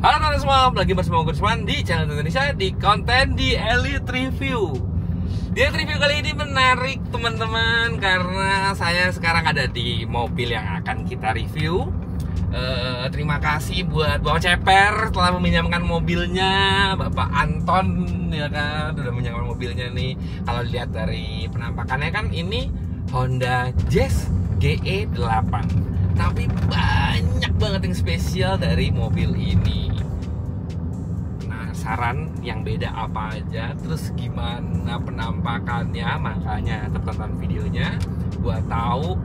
Halo teman-teman semua, lagi bersama gue Usman di channel Indonesia di konten di Elite Review. Di Elite Review kali ini menarik teman-teman karena saya sekarang ada di mobil yang akan kita review. Terima kasih buat Bapak Ceper telah meminjamkan mobilnya, Bapak Anton ya kan, udah meminjamkan mobilnya nih. Kalau dilihat dari penampakannya kan ini Honda Jazz GE8. Tapi banyak banget yang spesial dari mobil ini. Penasaran yang beda apa aja, terus gimana penampakannya? Makanya tetap tonton videonya buat tahu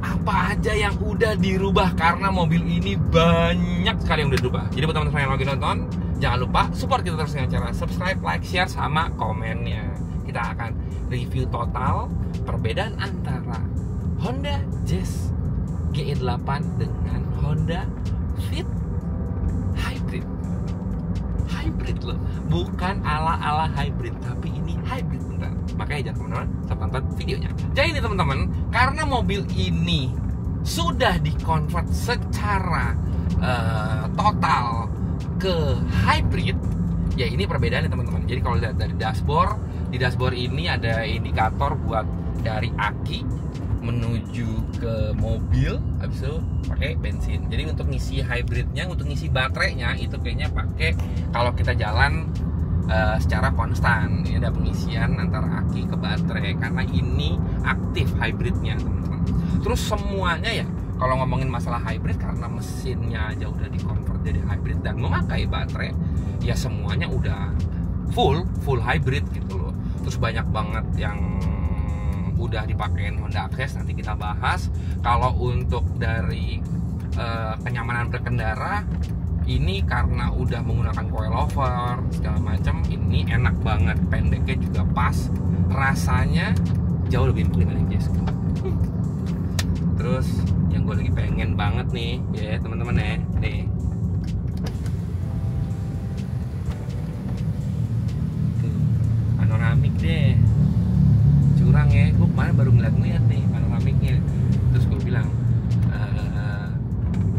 apa aja yang udah dirubah, karena mobil ini banyak sekali yang udah dirubah. Jadi buat teman-teman yang lagi nonton, jangan lupa support kita terus dengan cara subscribe, like, share, sama komennya. Kita akan review total perbedaan antara Honda Jazz GE8 dengan Honda Fit Hybrid. Hybrid loh, bukan ala-ala hybrid, tapi ini hybrid beneran. Makanya jangan teman-teman tetap tonton videonya. Jadi ini teman-teman, karena mobil ini sudah dikonvert secara total ke hybrid, ya ini perbedaannya teman-teman. Jadi kalau lihat dari dashboard, di dashboard ini ada indikator buat dari aki menuju ke mobil, habis itu pakai bensin. Jadi untuk ngisi hybridnya, untuk ngisi baterainya itu kayaknya pakai kalau kita jalan secara konstan. Ini ada pengisian antara aki ke baterai karena ini aktif hybridnya teman-teman. Terus semuanya ya, kalau ngomongin masalah hybrid, karena mesinnya aja udah dikonvert jadi hybrid dan memakai baterai, ya semuanya udah full hybrid gitu loh. Terus banyak banget yang udah dipakein Honda Access, nanti kita bahas. Kalau untuk dari kenyamanan berkendara, ini karena udah menggunakan coilover segala macam, ini enak banget, pendeknya juga pas, rasanya jauh lebih empuk dari Jazz. Terus yang gue lagi pengen banget nih ya teman-teman ya, nih panoramik deh, curang ya. Gue kemarin baru ngeliat nih panoramiknya, terus gue bilang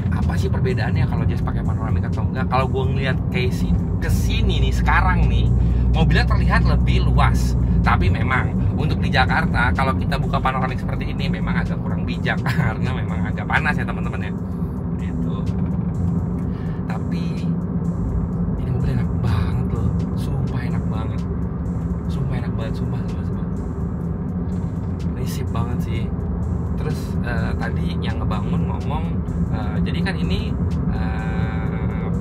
apa sih perbedaannya kalau Jazz pakai panoramik atau enggak. Kalau gue ngeliat kayak kesini nih sekarang nih, mobilnya terlihat lebih luas. Tapi memang untuk di Jakarta kalau kita buka panoramik seperti ini memang agak kurang bijak karena memang agak panas ya teman-teman ya. Gitu. Tapi ini mobil enak banget loh, sumpah enak banget, sumpah enak banget, sumpah. Risip banget sih. Terus tadi yang ngebangun ngomong, jadi kan ini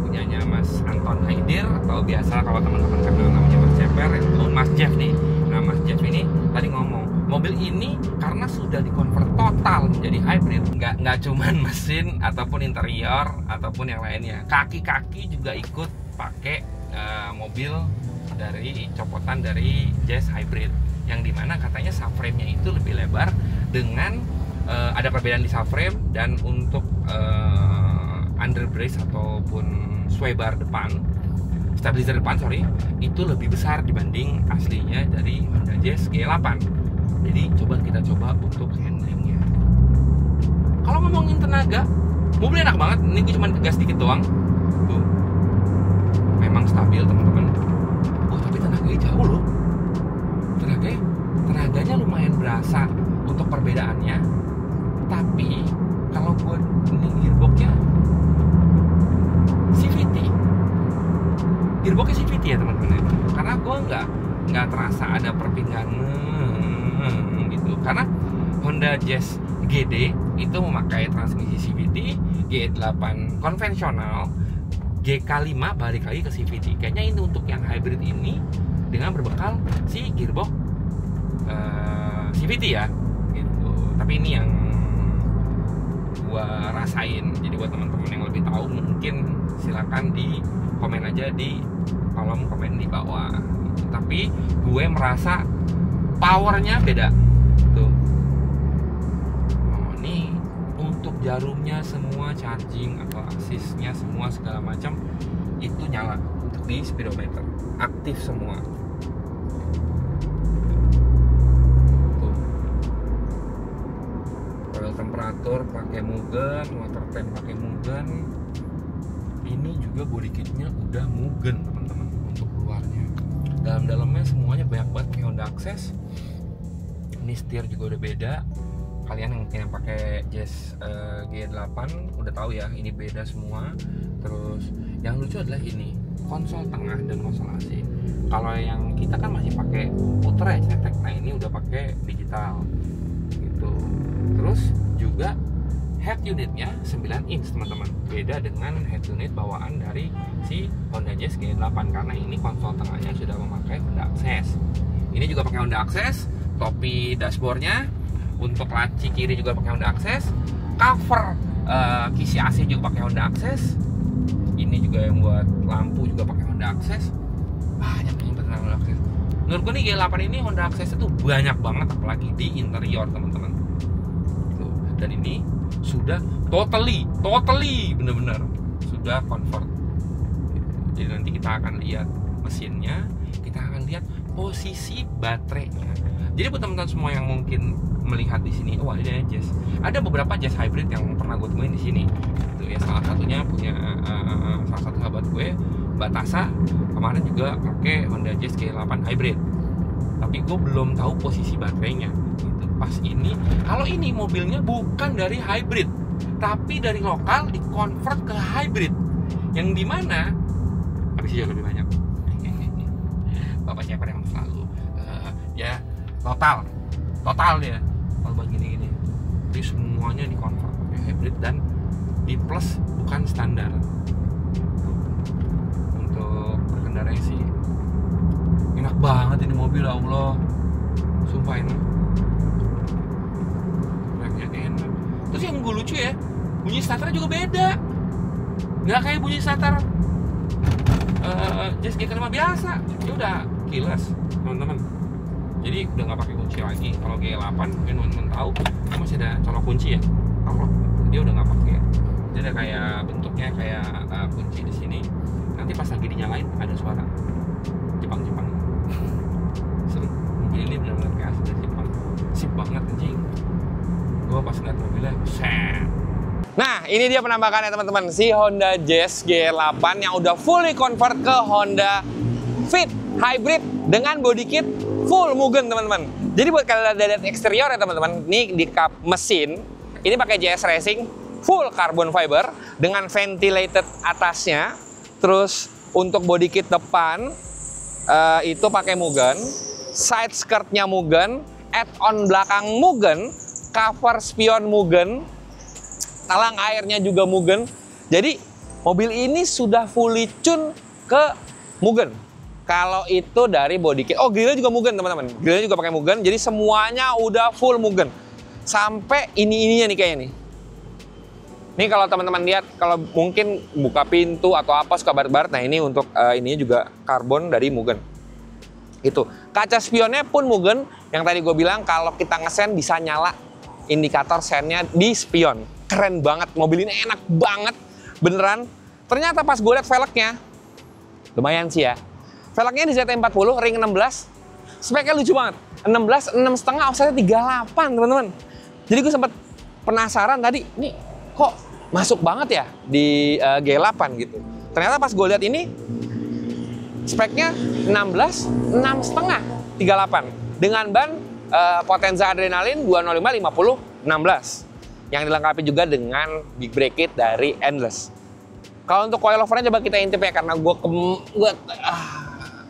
punyanya Mas Anton Haidir, atau biasa kalau teman-teman kenal namanya Mas Ceper, itu Mas Jeff nih. Nah Mas Jeff ini tadi ngomong, mobil ini karena sudah dikonvert total menjadi hybrid, nggak cuman mesin ataupun interior ataupun yang lainnya, kaki-kaki juga ikut pakai mobil dari copotan dari Jazz Hybrid, yang dimana katanya subframe-nya itu lebih lebar dengan ada perbedaan di subframe, dan untuk underbrace ataupun sway bar depan, stabilizer depan itu lebih besar dibanding aslinya dari Honda Jazz GE8. Jadi kita coba untuk handlingnya. Kalau ngomongin tenaga, mobil enak banget. Ini gue cuma gas dikit doang, tuh memang stabil teman-teman. Oh tapi tenaganya jauh loh, tenaganya lumayan berasa untuk perbedaannya. Tapi kalau gue ini gearboxnya CVT ya teman-teman, karena gue nggak terasa ada perpindahan gitu, karena Honda Jazz GD itu memakai transmisi CVT, GE8 konvensional, GK5 balik lagi ke CVT. Kayaknya ini untuk yang hybrid ini dengan berbekal si gearbox CVT ya gitu. Tapi ini yang gua rasain. Jadi buat teman-teman yang lebih tahu mungkin silakan di komen aja di kolom komen di bawah gitu. Tapi gue merasa powernya beda tuh. Oh ini untuk jarumnya semua charging atau asisnya semua segala macam itu nyala. Untuk di speedometer aktif semua. Temperatur pakai Mugen, water temp pakai Mugen. Ini juga juga body kitnya udah Mugen teman-teman untuk luarnya. Dalam-dalamnya semuanya banyak banget kayak Honda Access. Ini setir juga udah beda. Kalian yang pakai Jazz G8 udah tahu ya, ini beda semua. Terus yang lucu adalah ini konsol tengah dan konsol AC. Kalau yang kita kan masih pakai puter ya cetek, nah ini udah pakai digital gitu. Terus juga head unitnya 9 inch teman-teman, beda dengan head unit bawaan dari si Honda Jazz G8 karena ini konsol tengahnya sudah memakai Honda Access. Ini juga pakai Honda Access, topi dashboardnya untuk laci kiri juga pakai Honda Access, cover kisi AC juga pakai Honda Access. Ini juga yang buat lampu juga pakai Honda Access. Banyak yang pakai Honda Access. Menurut gue nih G8 ini Honda Access itu banyak banget, apalagi di interior teman-teman. Dan ini sudah totally bener-bener sudah convert. Jadi nanti kita akan lihat mesinnya, kita akan lihat posisi baterainya. Jadi buat teman-teman semua yang mungkin melihat di sini, oh ada Jazz, ada beberapa Jazz hybrid yang pernah gue temuin di sini. Itu ya, salah satunya punya salah satu sahabat gue, Mbak Tasa, kemarin juga pakai Honda Jazz G8 hybrid. Tapi gue belum tahu posisi baterainya. Gitu. Pas ini, kalau ini mobilnya bukan dari hybrid, tapi dari lokal di-convert ke hybrid, yang dimana habisnya lebih banyak. Bapak siapa yang selalu ya total dia kalau buat gini-gini. Jadi semuanya di-convert ke hybrid dan di plus bukan standar. Untuk berkendaranya sih enak banget ini mobil, Allah, sumpah enak. Enak. Terus yang gue lucu ya, bunyi starter juga beda, nggak kayak bunyi starter Jazz G5 biasa. Dia udah keyless teman-teman, jadi udah nggak pakai kunci lagi. Kalau G8 mungkin teman-teman tahu masih ada colok kunci ya, kalau dia udah nggak pakai. Dia ada kayak bentuknya kayak kunci di sini, nanti pas lagi dinyalain ada suara Jepang seru. Mobil ini benar-benar kayak asli dari Jepang, sip banget anjing. Gue pas lihat mobilnya, set. Nah, ini dia penampakannya teman-teman, si Honda Jazz G8 yang udah fully convert ke Honda Fit hybrid dengan body kit full Mugen teman-teman. Jadi buat kalian lihat eksterior ya teman-teman, ini di kap mesin ini pakai JS Racing full carbon fiber dengan ventilated atasnya. Terus untuk body kit depan itu pakai Mugen, side skirtnya Mugen, add-on belakang Mugen, cover spion Mugen, talang airnya juga Mugen. Jadi mobil ini sudah fully tune ke Mugen. Kalau itu dari body kit, oh grillnya juga Mugen teman-teman, grillnya juga pakai Mugen. Jadi semuanya udah full Mugen. Sampai ininya nih kayaknya nih. Ini kalau teman-teman lihat, kalau mungkin buka pintu atau apa suka baret-baret, nah ini untuk ininya juga karbon dari Mugen. Itu kaca spionnya pun Mugen. Yang tadi gue bilang kalau kita ngesen bisa nyala indikator sennya di spion. Keren banget, mobil ini enak banget beneran. Ternyata pas gue lihat velgnya lumayan sih ya. Velgnya di ZT40 ring 16, speknya lucu banget. 16, 6,5, offsetnya 38 teman-teman. Jadi gue sempat penasaran tadi, nih kok masuk banget ya di G8 gitu. Ternyata pas gue lihat ini speknya 16, 6,5, 38 dengan ban Potenza Adrenalin 205 50 16 yang dilengkapi juga dengan big brake kit dari Endless. Kalau untuk coilovernya coba kita intip ya, karena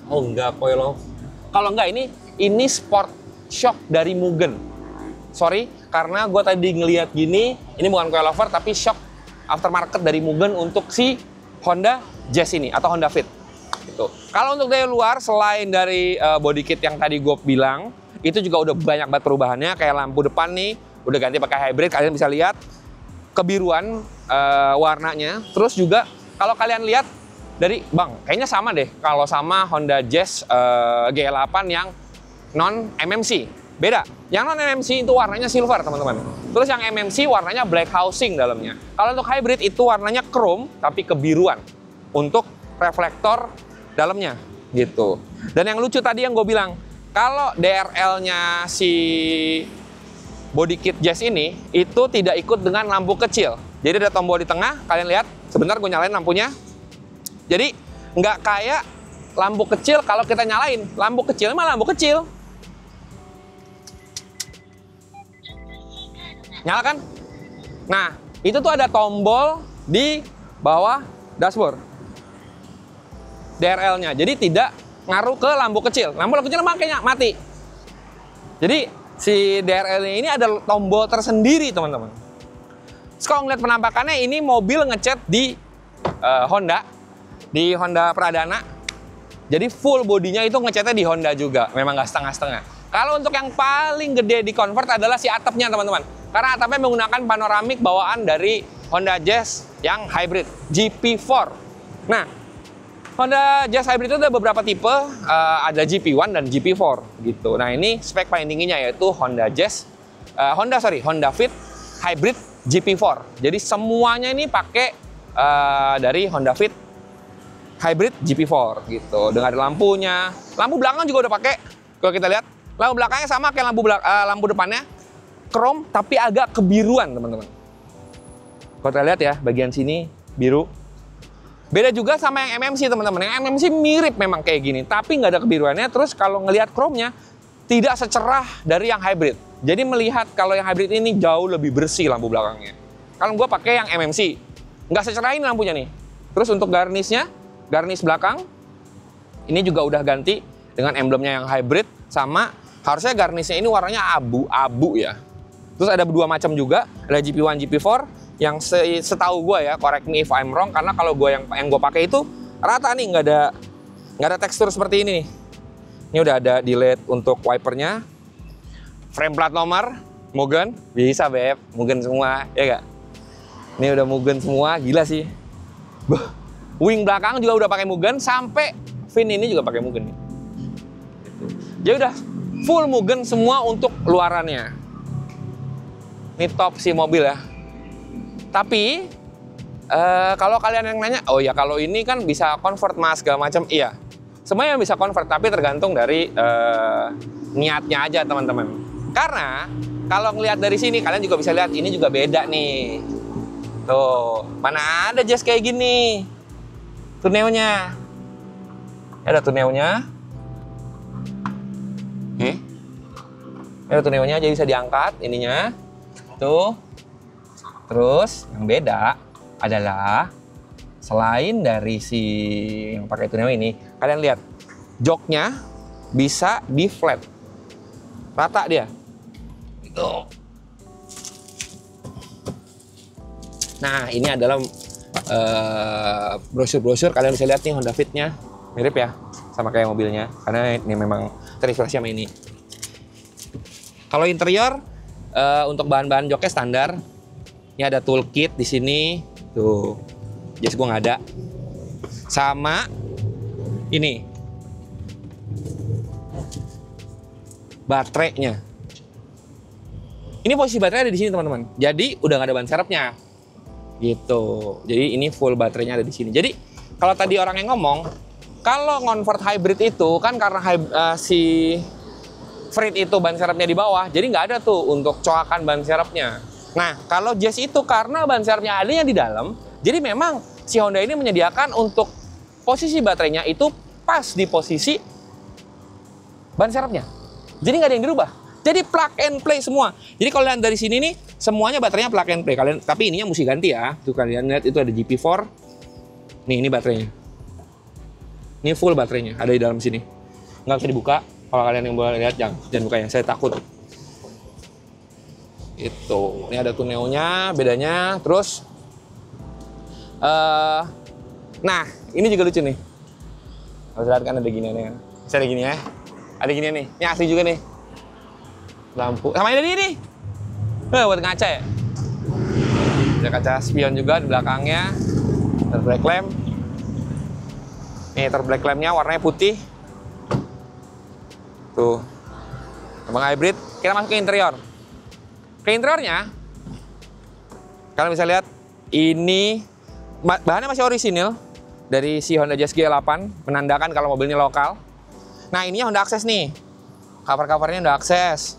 oh enggak coilover. Kalau enggak ini sport shock dari Mugen. Sorry, karena gue tadi ngelihat gini, ini bukan coilover tapi shock aftermarket dari Mugen untuk si Honda Jazz ini atau Honda Fit. Gitu. Kalau untuk daya luar selain dari body kit yang tadi gue bilang, itu juga udah banyak banget perubahannya. Kayak lampu depan nih udah ganti pakai hybrid, kalian bisa lihat kebiruan warnanya. Terus juga kalau kalian lihat dari kayaknya sama deh kalau sama Honda Jazz G8 yang non MMC. Beda. Yang non MMC itu warnanya silver, teman-teman. Terus yang MMC warnanya black housing dalamnya. Kalau untuk hybrid itu warnanya chrome tapi kebiruan untuk reflektor dalamnya gitu. Dan yang lucu tadi yang gue bilang, kalau DRL-nya si body kit Jazz ini itu tidak ikut dengan lampu kecil. Jadi ada tombol di tengah, kalian lihat, sebentar gue nyalain lampunya. Jadi nggak kayak lampu kecil kalau kita nyalain. Lampu kecil mah lampu kecil. Nyala kan? Nah, itu tuh ada tombol di bawah dashboard. DRL-nya. Jadi tidak ngaruh ke lampu kecil. Lampu kecil makanya mati. Jadi si DRL-nya ini ada tombol tersendiri, teman-teman. Kalau ngeliat penampakannya, ini mobil ngecat di Honda, di Honda Pradana. Jadi full bodinya itu ngecatnya di Honda juga, memang nggak setengah-setengah. Kalau untuk yang paling gede di convert adalah si atapnya, teman-teman. Karena atapnya menggunakan panoramik bawaan dari Honda Jazz yang hybrid GP4. Nah, Honda Jazz hybrid itu ada beberapa tipe, ada GP1 dan GP4 gitu. Nah, ini spek paling tingginya yaitu Honda Fit Hybrid GP4. Jadi semuanya ini pakai dari Honda Fit Hybrid GP4 gitu. Dengan ada lampunya, lampu belakang juga udah pakai. Kalau kita lihat, lampu belakangnya sama kayak lampu depannya, chrome tapi agak kebiruan, teman-teman. Kalau kita lihat ya, bagian sini biru. Beda juga sama yang MMC, teman-teman. Yang MMC mirip memang kayak gini, tapi nggak ada kebiruannya. Terus kalau ngelihat chrome-nya, tidak secerah dari yang hybrid. Jadi melihat kalau yang hybrid ini jauh lebih bersih lampu belakangnya. Kalau gue pakai yang MMC, nggak secerah ini lampunya nih. Terus untuk garnisnya, garnis belakang, ini juga udah ganti dengan emblemnya yang hybrid. Sama, harusnya garnisnya ini warnanya abu-abu ya. Terus ada dua macam juga, ada GP1, GP4. Yang setahu gue ya, correct me if I'm wrong, karena kalau gue yang gue pakai itu rata nih, nggak ada tekstur seperti ini nih. Ini udah ada delete untuk wipernya, frame plat nomor Mugen, bisa beb, Mugen semua ya gak? Ini udah Mugen semua, gila sih. Wing belakang juga udah pakai Mugen, sampai fin ini juga pakai Mugen nih. Jadi udah full Mugen semua untuk luarannya. Ini top si mobil ya. Tapi kalau kalian yang nanya, oh ya kalau ini kan bisa convert mas segala macam, iya. Semuanya bisa convert, tapi tergantung dari niatnya aja teman-teman. Karena kalau ngelihat dari sini, kalian juga bisa lihat ini juga beda nih. Tuh, mana ada Jazz kayak gini. Tuneonya. Ada tuneonya. Ada tuneonya, jadi bisa diangkat ininya. Tuh. Terus yang beda adalah selain dari si yang pakai tuneo ini, kalian lihat joknya bisa di flat, rata dia. Itu. Nah ini adalah brosur-brosur, kalian bisa lihat nih Honda Fit-nya mirip ya sama kayak mobilnya, karena ini memang terinspirasi sama ini. Kalau interior untuk bahan-bahan joknya standar. Ini ada toolkit di sini, tuh, Jazz gua nggak ada. Sama ini baterainya. Ini posisi baterai ada di sini teman-teman. Jadi udah nggak ada ban serepnya, gitu. Jadi ini full baterainya ada di sini. Jadi kalau tadi orang yang ngomong, kalau convert hybrid itu kan karena si Frit itu ban serepnya di bawah, jadi nggak ada tuh untuk coakan ban serepnya. Nah, kalau Jazz itu karena ban serepnya adanya di dalam, jadi memang si Honda ini menyediakan untuk posisi baterainya itu pas di posisi ban serepnya. Jadi nggak ada yang dirubah. Jadi plug and play semua. Jadi kalau lihat dari sini nih, semuanya baterainya plug and play. Kalian, tapi ininya mesti ganti ya. Tuh kalian lihat itu ada GP4. Nih, ini baterainya. Ini full baterainya, ada di dalam sini. Nggak bisa dibuka. Kalau kalian yang boleh lihat, jangan buka ya. Saya takut. Itu, ini ada tuneonya, bedanya. Terus, nah ini juga lucu nih. Harus lihat kan ada giniannya. Bisa ada gini ya, ada ginian nih. Ini asli juga nih. Lampu, sama ini nih. Buat ngaca ya. Ada kaca spion juga di belakangnya. Ada black lamp. Nih black lampnya warnanya putih. Tuh, emang hybrid. Kita masuk ke interior. Ke interiornya, kalian bisa lihat ini bahannya masih orisinil dari si Honda Jazz G8, menandakan kalau mobilnya lokal. Nah ininya Honda Access nih, cover-covernya Honda Access,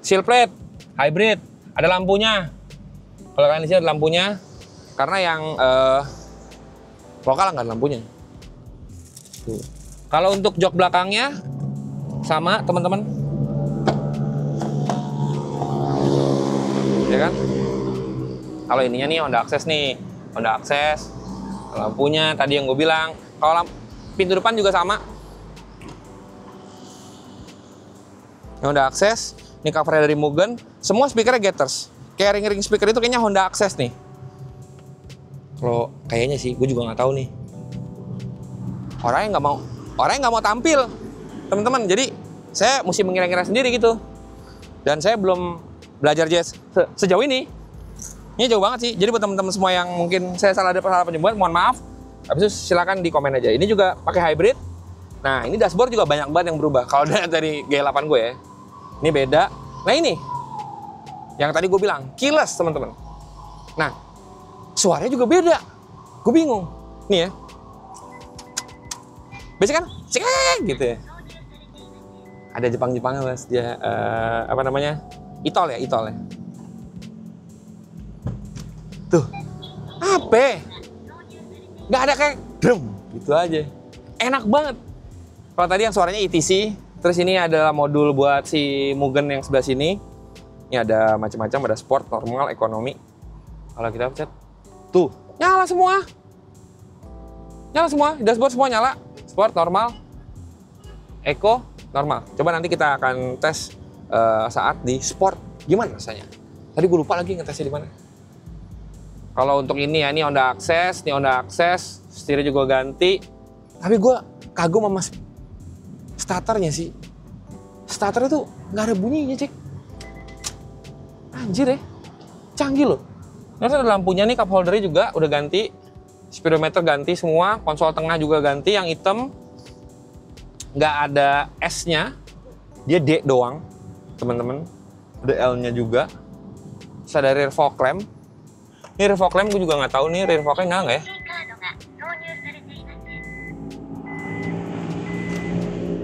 seal plate, hybrid, ada lampunya. Kalau kalian di sini ada lampunya, karena yang Lokal nggak ada lampunya. Tuh. Kalau untuk jok belakangnya sama teman-teman, ya kan? Kalau ininya nih Honda Access nih, Honda Access, lampunya tadi yang gue bilang. Kalau pintu depan juga sama. Ini Honda Access, ini covernya dari Mugen, semua speakernya Getters. Kayak ring-ring speaker itu kayaknya Honda Access nih. Kalau kayaknya sih, gue juga nggak tahu nih. Orangnya nggak mau tampil, teman-teman. Jadi saya mesti mengira-ngira sendiri gitu. Dan saya belum belajar jazz sejauh ini. Ini jauh banget sih. Jadi buat teman-teman semua yang mungkin saya salah penyebut, mohon maaf. Habis itu silakan di komen aja. Ini juga pakai hybrid. Nah, ini dashboard juga banyak banget yang berubah. Kalau dari G8 gue ya. Ini beda. Nah, ini yang tadi gue bilang, keyless, teman-teman. Nah, suaranya juga beda. Gue bingung. Nih ya. Biasanya kan, cek gitu ya. Ada Jepang-Jepangnya, Mas. Dia, apa namanya? Itol ya. Tuh. Apa? Nggak ada kayak drum. Gitu aja. Enak banget. Kalau tadi yang suaranya ETC, terus ini adalah modul buat si Mugen yang sebelah sini. Ini ada macam-macam, ada sport, normal, ekonomi. Kalau kita pencet, tuh, nyala semua. Dashboard semua nyala. Sport, normal, eco, normal. Coba nanti kita akan tes saat di sport. Gimana rasanya? Tadi gue lupa lagi ngetesnya di mana. Kalau untuk ini ya, ini Honda Access, setirnya juga ganti. Tapi gue kagum sama starternya sih. Starter itu nggak ada bunyinya, cek. Anjir ya, canggih loh. Terus ada lampunya nih, cup holdernya juga udah ganti. Speedometer ganti semua, konsol tengah juga ganti, yang hitam. Nggak ada S-nya, dia D doang, teman-teman. Ada L-nya juga. Terus ada rear fog lamp. Ini rear fog lamp gue juga nggak tahu nih, rear fog lamp nyala nggak ya?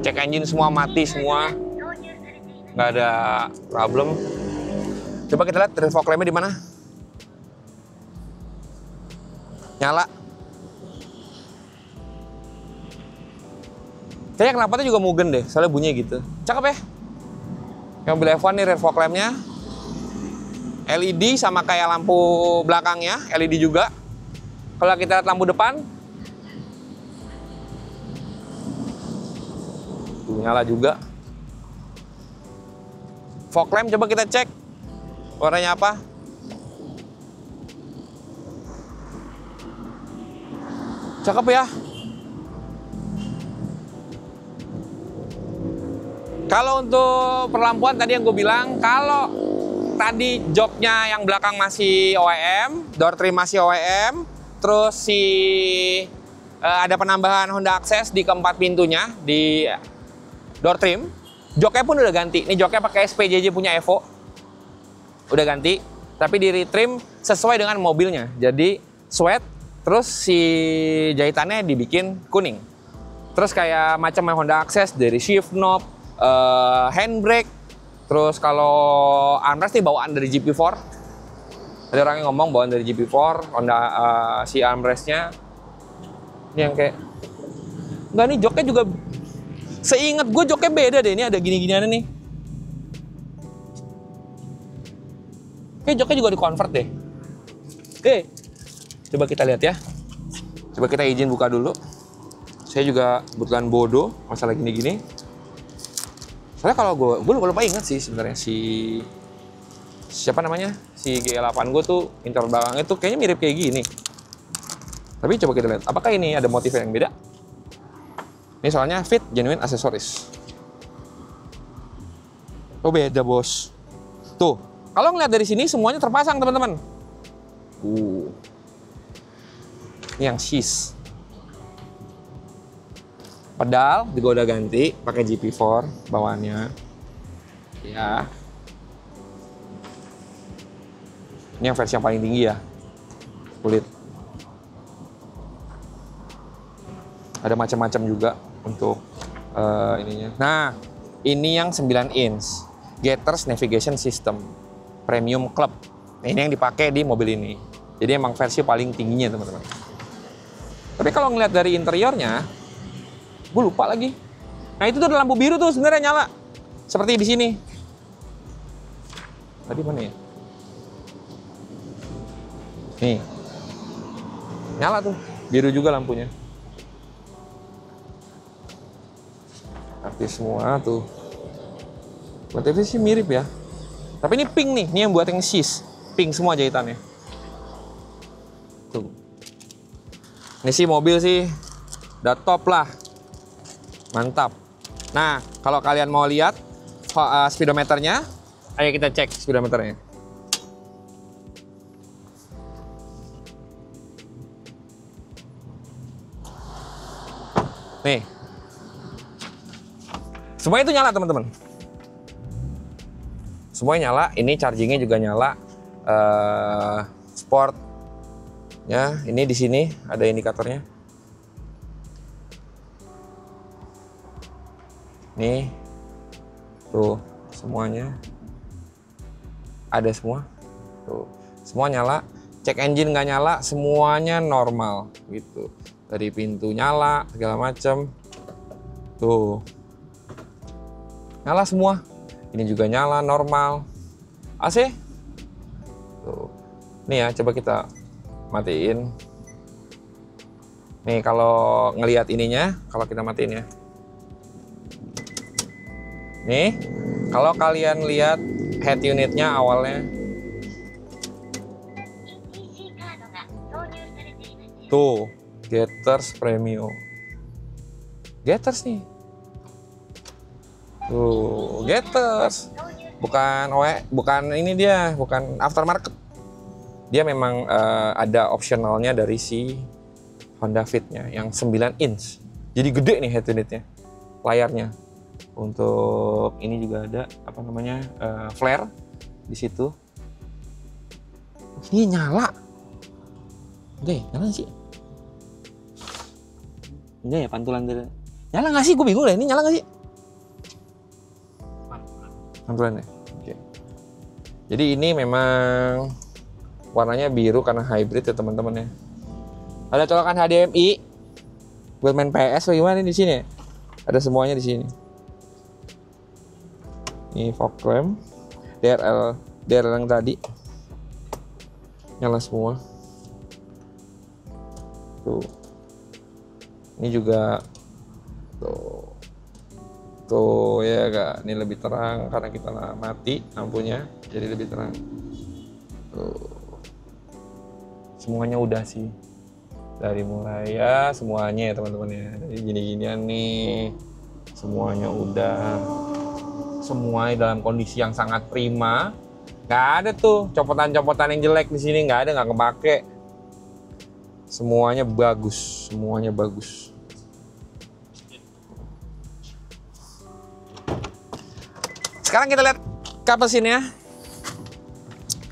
Cek engine semua mati semua, nggak ada problem. Coba kita lihat rear fog lamp-nya di mana? Nyala. Kayaknya knalpotnya juga Mugen deh, soalnya bunyinya gitu. Cakep ya? Yang mobil F1 nih rear fog lamp-nya. LED sama kayak lampu belakangnya, LED juga. Kalau kita lihat lampu depan, tuh, nyala juga. Fog lamp coba kita cek warnanya apa. Cakep ya. Kalau untuk perlampuan tadi yang gue bilang, kalau tadi joknya yang belakang masih OEM, door trim masih OEM, terus ada penambahan Honda Access di keempat pintunya di door trim. Joknya pun udah ganti. Ini joknya pakai SPJJ punya Evo. Udah ganti, tapi di retrim sesuai dengan mobilnya. Jadi sweat, terus si jahitannya dibikin kuning. Terus kayak macam Honda Access dari shift knob, handbrake, terus kalau armrest nih bawaan dari GP4. Ada orang yang ngomong bawaan dari GP4, Honda si armrestnya. Ini yang kayak, enggak nih joknya juga, seingat gue joknya beda deh, ini ada gini-giniannya nih. Kayak joknya juga di-convert deh. Oke, coba kita lihat ya. Coba kita izin buka dulu. Saya juga kebetulan bodoh masalah gini-gini. Soalnya kalau gue lupa ingat sih sebenarnya siapa namanya, si G8 gue tuh interior belakangnya tuh kayaknya mirip kayak gini. Tapi coba kita lihat, apakah ini ada motif yang beda? Ini soalnya fit genuine aksesoris. Oh beda bos. Tuh, kalau ngeliat dari sini semuanya terpasang teman-teman. Ini yang sheath. Pedal juga udah ganti, pakai GP4 bawaannya. Ya. Ini yang versi yang paling tinggi ya. Kulit. Ada macam-macam juga untuk ininya. Nah, ini yang 9 inch. Getters Navigation System Premium Club. Nah, ini yang dipakai di mobil ini. Jadi emang versi paling tingginya teman-teman. Tapi kalau ngeliat dari interiornya, gue lupa lagi. Nah itu tuh ada lampu biru tuh sebenarnya nyala. Seperti di sini. Tadi mana ya? Nih. Nyala tuh. Biru juga lampunya. Aktif semua tuh. Motifnya sih mirip ya. Tapi ini pink nih. Ini yang buat yang sis. Pink semua jahitannya. Tuh. Ini sih mobil sih udah top lah. Mantap. Nah, kalau kalian mau lihat speedometernya, ayo kita cek speedometernya. Nih. Semua itu nyala, teman-teman. Semuanya nyala, ini chargingnya juga nyala. Sport. Ya, ini di sini ada indikatornya. Nih, tuh semuanya ada semua, tuh semua nyala. Cek engine nggak nyala, semuanya normal gitu. Dari pintu nyala segala macam, tuh nyala semua. Ini juga nyala normal. AC, tuh. Nih ya, coba kita matiin. Nih kalau ngelihat ininya, kalau kita matiin ya. Nih, kalau kalian lihat head unitnya awalnya, tuh Gathers Premium, Gathers nih, tuh Gathers, bukan ini dia, bukan aftermarket, dia memang ada optionalnya dari si Honda Fit-nya yang 9 inch, jadi gede nih head unitnya, layarnya. Untuk ini juga ada apa namanya flare di situ. Ini nyala. Oke, nyala sih. Enggak ya pantulan dari. Nyala nggak sih? Gue bingung deh. Ini nyala nggak sih? Pantulannya. Oke. Jadi ini memang warnanya biru karena hybrid ya teman-teman ya. Ada colokan HDMI buat main PS. Bagaimana di sini? Ada semuanya di sini. Ini fog lamp, DRL yang tadi nyala semua. Tuh, ini juga tuh ya kak, ini lebih terang karena kita mati lampunya, jadi lebih terang. Tuh, semuanya udah sih, dari mulai ya semuanya ya teman-teman ya, dari gini-ginian nih, semuanya udah. Semua dalam kondisi yang sangat prima, nggak ada tuh copotan-copotan yang jelek di sini, nggak ada, nggak kepake. Semuanya bagus, semuanya bagus. Sekarang kita lihat kap mesinnya.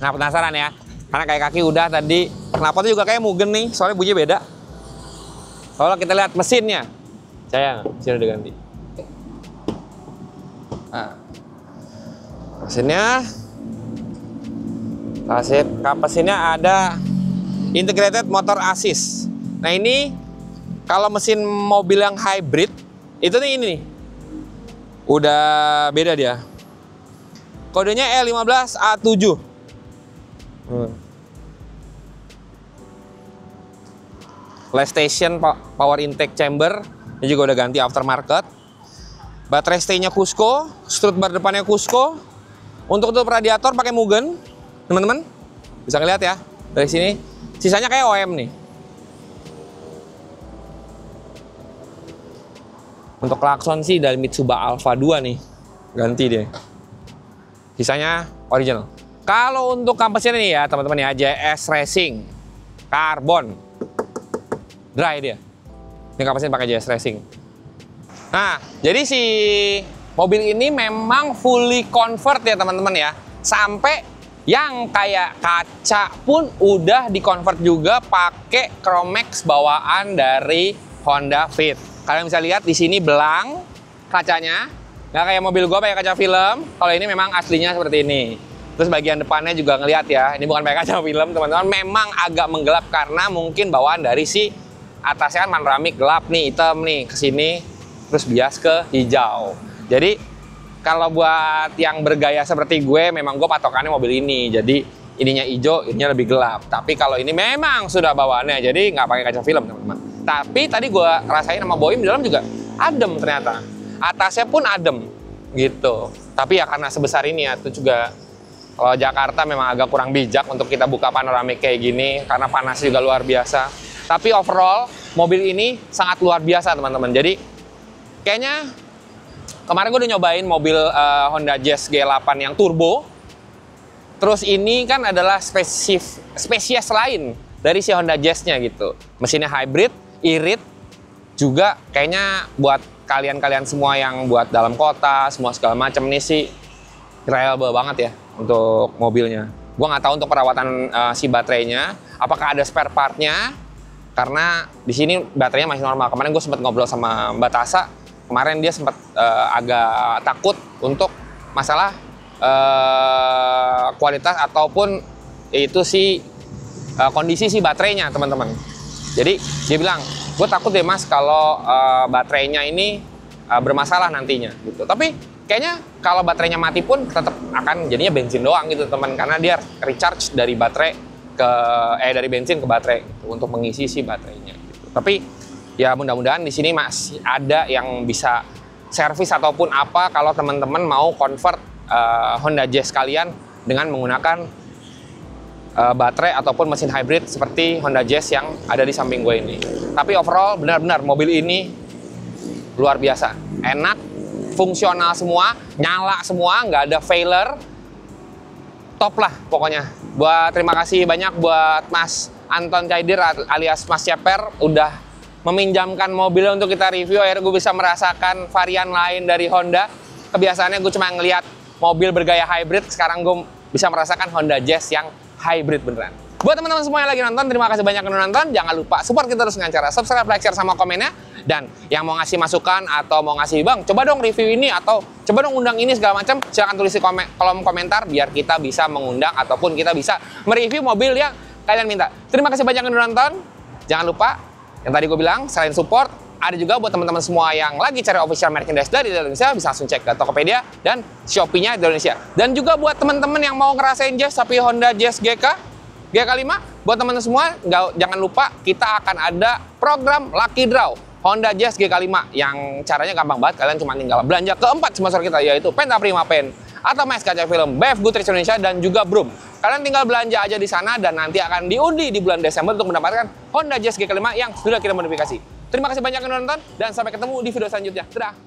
Nah penasaran ya, karena kayak kaki udah tadi, knalpotnya juga kayak Mugen nih, soalnya bunyinya beda. Kalau kita lihat mesinnya, sayang, mesin udah ganti. Nah, mesinnya, kap mesinnya ada integrated motor assist. Nah ini kalau mesin mobil yang hybrid itu nih ini nih, udah beda dia. Kodenya E15A7. Flash station power intake chamber ini juga udah ganti aftermarket. Baterai stay-nya Cusco, strut bar depannya Cusco. Untuk tutup radiator pakai Mugen, teman-teman. Bisa ngeliat ya dari sini. Sisanya kayak OM nih. Untuk klakson sih dari Mitsubishi Alpha 2 nih, ganti dia. Sisanya original. Kalau untuk kampusnya nih ya teman-teman ya, JS Racing Carbon dry dia. Ini kampusnya pakai JS Racing. Nah, jadi si mobil ini memang fully convert ya teman-teman ya. Sampai yang kayak kaca pun udah di-convert juga pakai Chromex bawaan dari Honda Fit. Kalian bisa lihat di sini belang kacanya. Nggak kayak mobil gua pakai kaca film. Kalau ini memang aslinya seperti ini. Terus bagian depannya juga ngelihat ya. Ini bukan pakai kaca film teman-teman. Memang agak menggelap karena mungkin bawaan dari si atasnya kan panoramik gelap nih, hitam nih ke sini, terus bias ke hijau. Jadi kalau buat yang bergaya seperti gue, memang gue patokannya mobil ini. Jadi ininya hijau, ininya lebih gelap. Tapi kalau ini memang sudah bawaannya, jadi nggak pakai kaca film teman-teman. Tapi tadi gue rasain sama Boim di dalam juga adem ternyata. Atasnya pun adem gitu. Tapi ya karena sebesar ini ya, itu juga kalau Jakarta memang agak kurang bijak untuk kita buka panoramik kayak gini karena panas juga luar biasa. Tapi overall mobil ini sangat luar biasa teman-teman. Jadi kayaknya kemarin gue udah nyobain mobil Honda Jazz G8 yang turbo. Terus ini kan adalah spesies lain dari si Honda Jazz-nya gitu. Mesinnya hybrid, irit, juga kayaknya buat kalian-kalian semua yang buat dalam kota, semua segala macam ini sih reliable banget ya untuk mobilnya. Gua nggak tahu untuk perawatan si baterainya, apakah ada spare partnya? Karena di sini baterainya masih normal. Kemarin gue sempat ngobrol sama Mbak Tasa, kemarin dia sempat agak takut untuk masalah kualitas ataupun itu si kondisi si baterainya teman-teman. Jadi dia bilang, gue takut deh mas kalau baterainya ini bermasalah nantinya gitu. Tapi kayaknya kalau baterainya mati pun tetap akan jadinya bensin doang gitu teman, karena dia recharge dari baterai ke dari bensin ke baterai gitu, untuk mengisi si baterainya gitu. Tapi ya mudah-mudahan di sini masih ada yang bisa servis ataupun apa kalau teman-teman mau convert Honda Jazz kalian dengan menggunakan baterai ataupun mesin hybrid seperti Honda Jazz yang ada di samping gue ini. Tapi overall benar-benar mobil ini luar biasa, enak, fungsional semua, nyala semua, nggak ada failure, top lah pokoknya. Terima kasih banyak buat Mas Anton Caidir alias Mas Ceper udah meminjamkan mobilnya untuk kita review. Akhirnya gue bisa merasakan varian lain dari Honda. Kebiasaannya gue cuma ngelihat mobil bergaya hybrid, sekarang gue bisa merasakan Honda Jazz yang hybrid beneran. Buat teman-teman semua yang lagi nonton, terima kasih banyak yang udah nonton. Jangan lupa support kita terus dengan cara subscribe, like, share, sama komennya. Dan yang mau ngasih masukan atau mau ngasih, bang, coba dong review ini atau coba dong undang ini segala macam, silahkan tulis di kolom komentar biar kita bisa mengundang ataupun kita bisa mereview mobil yang kalian minta. Terima kasih banyak yang udah nonton. Jangan lupa yang tadi gue bilang, selain support, ada juga buat teman-teman semua yang lagi cari official merchandise dari Indonesia, bisa langsung cek ke Tokopedia dan Shopee-nya di Indonesia. Dan juga buat teman-teman yang mau ngerasain Jazz tapi Honda Jazz GK5, buat teman-teman semua, jangan lupa kita akan ada program Lucky Draw Honda Jazz GK5 yang caranya gampang banget. Kalian cuma tinggal belanja ke 4 sponsor kita, yaitu Penta Prima Pen, Atamax Kaca Film, BF Goodrich Indonesia, dan juga Broom. Kalian tinggal belanja aja di sana dan nanti akan diundi di bulan Desember untuk mendapatkan Honda Jazz GK5 yang sudah kita modifikasi. Terima kasih banyak yang nonton dan sampai ketemu di video selanjutnya. Dadah!